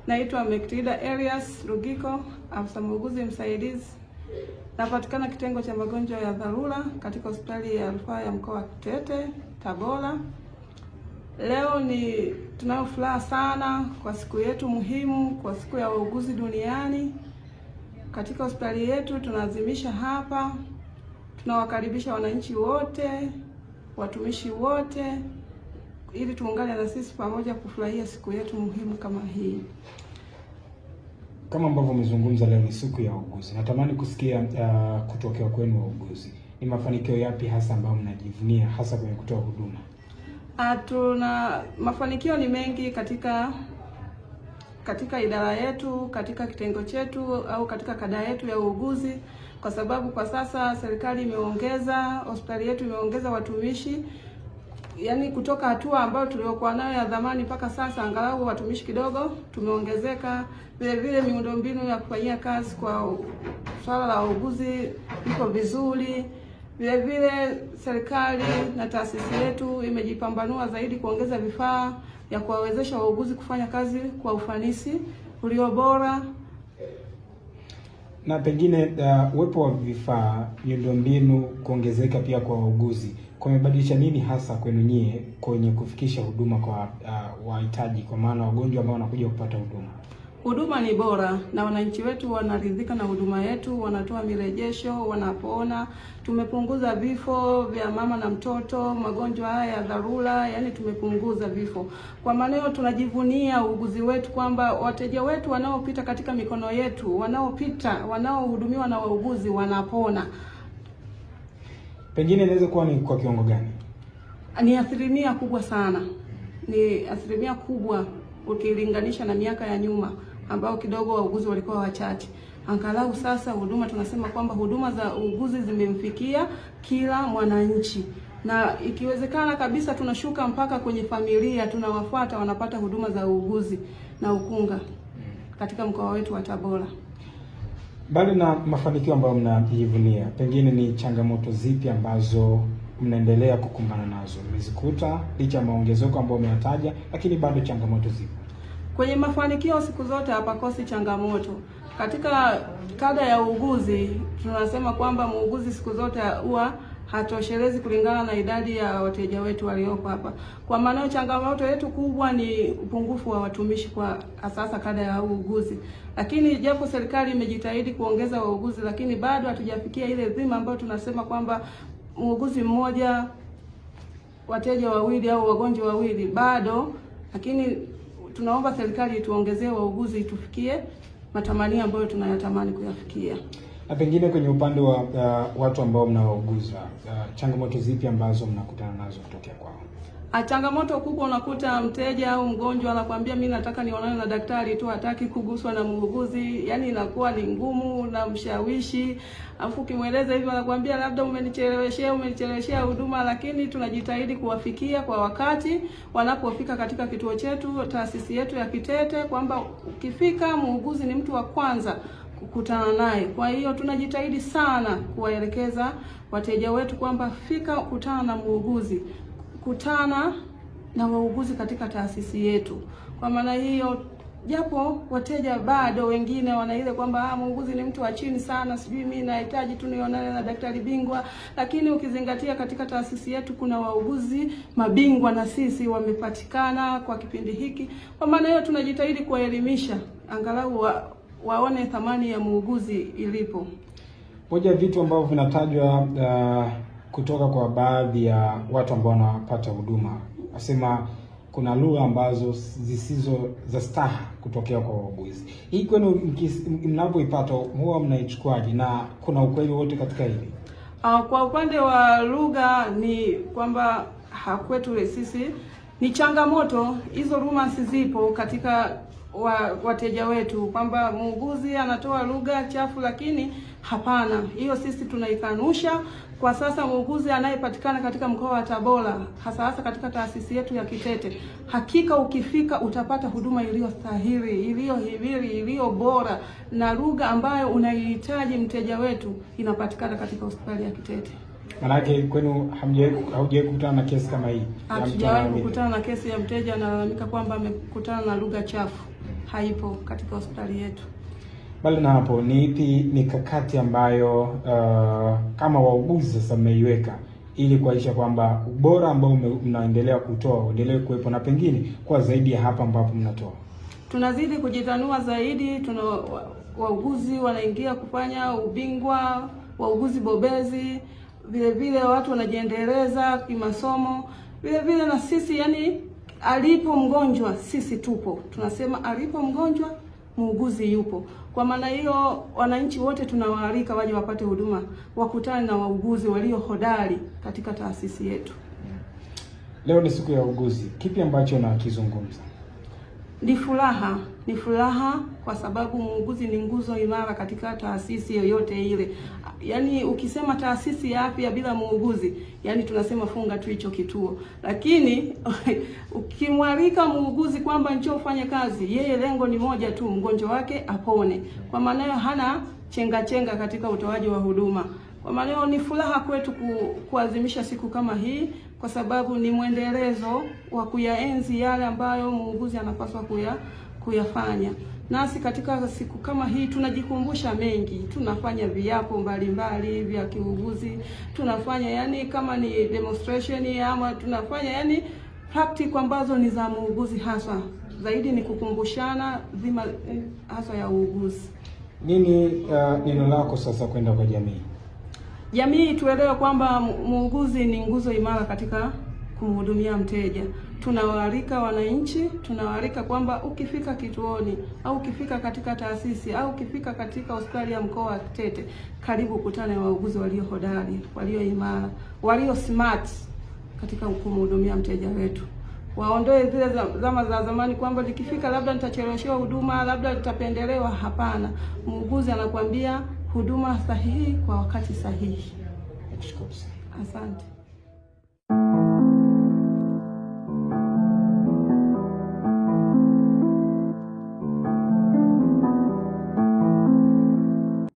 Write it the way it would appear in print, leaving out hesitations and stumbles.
Naitwa Mektida Elias Rugiko, afisa muuguzi msaidizi. Napatikana kitengo cha magonjwa ya dharura katika hospitali ya rufaa ya mkoa wa Kitete, Tabora. Leo tunayo furaha sana kwa siku yetu muhimu, kwa siku ya wauguzi duniani. Katika hospitali yetu tunaadhimisha hapa. Tunawakaribisha wananchi wote, watumishi wote, ili tuungane na sisi pamoja kufurahia siku yetu muhimu kama hii. Kama ambavyo umezungumza, leo ni siku ya wauguzi. Natamani kusikia kutokea kwenu wauguzi. Ni mafanikio yapi hasa ambayo mnajivunia hasa kwenye kutoa huduma? Tuna mafanikio ni mengi katika idara yetu, katika kitengo chetu au katika kada yetu ya uuguzi, kwa sababu kwa sasa serikali imeongeza, hospitali yetu imeongeza watumishi. Yaani kutoka hatua ambayo tuliokuwa nayo ya zamani mpaka sasa angalau watumishi kidogo tumeongezeka. Vile vile miundombinu ya kufanyia kazi kwa swala la uuguzi iko vizuri. Vile vile serikali na taasisi yetu imejipambanua zaidi kuongeza vifaa ya kuwawezesha wauguzi kufanya kazi kwa ufanisi ulio bora. Na pengine uwepo wa vifaa, miundombinu kuongezeka pia kwa wauguzi kumebadilisha nini hasa kwenu nyie kwenye kufikisha huduma kwa wahitaji, kwa maana wagonjwa ambao wanakuja kupata huduma? Huduma ni bora na wananchi wetu wanaridhika na huduma yetu, wanatoa mirejesho, wanapona. Tumepunguza vifo vya mama na mtoto, magonjwa haya ya dharura, yani tumepunguza vifo. Kwa maana tunajivunia uuguzi wetu kwamba wateja wetu wanaopita katika mikono yetu, wanaohudumiwa na wauguzi wanapona. Pengine inaweza kuwa ni kwa kiwango gani? Ni asilimia kubwa sana. Ni asilimia kubwa ukilinganisha na miaka ya nyuma ambao kidogo wauguzi walikuwa wachache. Angalau sasa huduma tunasema kwamba huduma za uuguzi zimemfikia kila mwananchi. Na ikiwezekana kabisa tunashuka mpaka kwenye familia, tunawafuata wanapata huduma za uuguzi na ukunga katika mkoa wetu wa Tabora. Bali na mafanikio ambayo mnajivunia, pengine ni changamoto zipi ambazo mnaendelea kukumbana nazo? Mmezikuta licha ya maongezeko ambayo umeyataja, lakini bado changamoto zipo? Kwenye mafanikio siku zote hapakosi changamoto. Katika kada ya uuguzi tunasema kwamba muuguzi siku zote huwa hatoshelezi kulingana na idadi ya wateja wetu walioko hapa. Kwa maana changamoto yetu kubwa ni upungufu wa watumishi kwa asasa kada ya uuguzi. Lakini japo serikali imejitahidi kuongeza wauguzi, lakini bado hatujafikia ile dhima ambayo tunasema kwamba muuguzi mmoja wateja wawili au wagonjwa wawili bado. Lakini tunaomba serikali ituongezee wauguzi tufikie matamanio ambayo tunayatamani kuyafikia. Na pengine kwenye upande wa watu ambao mnawauguza, changamoto zipi ambazo mnakutana nazo kutokea kwao? Changamoto kubwa, unakuta mteja au mgonjwa anakuambia mimi nataka nionane na daktari tu, hataki kuguswa na muuguzi. Yaani inakuwa ni ngumu na mshawishi. Afu ukimweleza hivyo anakuambia labda umenicheleweshea huduma, lakini tunajitahidi kuwafikia kwa wakati wanapofika katika kituo chetu, taasisi yetu ya Kitete, kwamba ukifika muuguzi ni mtu wa kwanza kukutana naye. Kwa hiyo tunajitahidi sana kuwaelekeza wateja wetu kwamba fika kutana na muuguzi, kutana na wauguzi katika taasisi yetu. Kwa maana hiyo, japo wateja bado wengine wana ile kwamba muuguzi ni mtu wa chini sana, sijui mimi nahitaji tu nionane na daktari bingwa, lakini ukizingatia katika taasisi yetu kuna wauguzi mabingwa na sisi wamepatikana kwa kipindi hiki. Kwa maana hiyo tunajitahidi kuwaelimisha angalau waone thamani ya muuguzi ilipo. Moja ya vitu ambavyo vinatajwa kutoka kwa baadhi ya watu ambao wanapata huduma, nasema kuna lugha ambazo zisizo za staha kutokea kwa wauguzi. Hii kwenu mnapoipata huwa mnaichukuaje, na kuna ukweli wote katika hili? Kwa upande wa lugha ni kwamba kwetu sisi ni changamoto. Hizo rumors zipo katika wateja wetu kwamba muuguzi anatoa lugha chafu, lakini hapana, hiyo sisi tunaikanusha. Kwa sasa muuguzi anayepatikana katika mkoa wa Tabora, hasa katika taasisi yetu ya Kitete, hakika ukifika utapata huduma iliyostahili, iliyohimili, iliyo bora, na lugha ambayo unaihitaji mteja wetu inapatikana katika hospitali ya Kitete. Manake kwenu haujawahi kukutana na kesi kama hii? Hatujawahi kukutana na kesi ya mteja analalamika kwamba amekutana na lugha chafu. haipo katika hospitali yetu. Bali na hapo, ni ipi mikakati ambayo kama wauguzi sasa mmeiweka ili kuhakikisha kwamba ubora ambao mnaendelea kutoa uendelee kuwepo na pengine kwa zaidi ya hapa ambapo mnatoa? Tunazidi kujitanua zaidi, tuna wauguzi wanaingia kufanya ubingwa, wauguzi bobezi, vile vile watu wanajiendeleza kimasomo, vile vile na sisi, yani alipo mgonjwa sisi tupo. Tunasema alipo mgonjwa muuguzi yupo. Kwa maana hiyo wananchi wote tunawaalika waje wapate huduma, wakutane na wauguzi walio hodari katika taasisi yetu. Leo ni siku ya wauguzi. Kipi ambacho nakizungumza? Ni furaha kwa sababu muuguzi ni nguzo imara katika taasisi yoyote ile. Yaani ukisema taasisi ya afya bila muuguzi, yani tunasema funga tu hicho kituo. Lakini ukimwalika muuguzi kwamba njoo ufanye kazi, yeye lengo ni moja tu, mgonjwa wake apone. Kwa maana hiyo hana chenga katika utoaji wa huduma. Kwa maana hiyo ni furaha kwetu kuadhimisha siku kama hii, kwa sababu ni mwendelezo wa kuyaenzi yale ambayo muuguzi anapaswa kuyafanya. Nasi katika siku kama hii tunajikumbusha mengi, tunafanya viapo mbalimbali vya kiuguzi, tunafanya yani kama ni demonstration ama tunafanya yani practice ambazo ni za muuguzi haswa. Zaidi ni kukumbushana dhima haswa ya uuguzi. Nini neno lako sasa kwenda kwa jamii? Jamii tuelewe kwamba muuguzi ni nguzo imara katika kumhudumia mteja. Tunawaalika wananchi, tunawaalika kwamba ukifika kituoni au ukifika katika taasisi au ukifika katika hospitali ya mkoa wa Tete, karibu kutane na wauguzi walio hodari, walio imara, walio smart katika kumhudumia mteja wetu. Waondoe zile zama za zamani kwamba nikifika labda nitacheleweshwa huduma, labda nitapendelewa. Hapana. Muuguzi anakuambia huduma sahihi kwa wakati sahihi. Asante.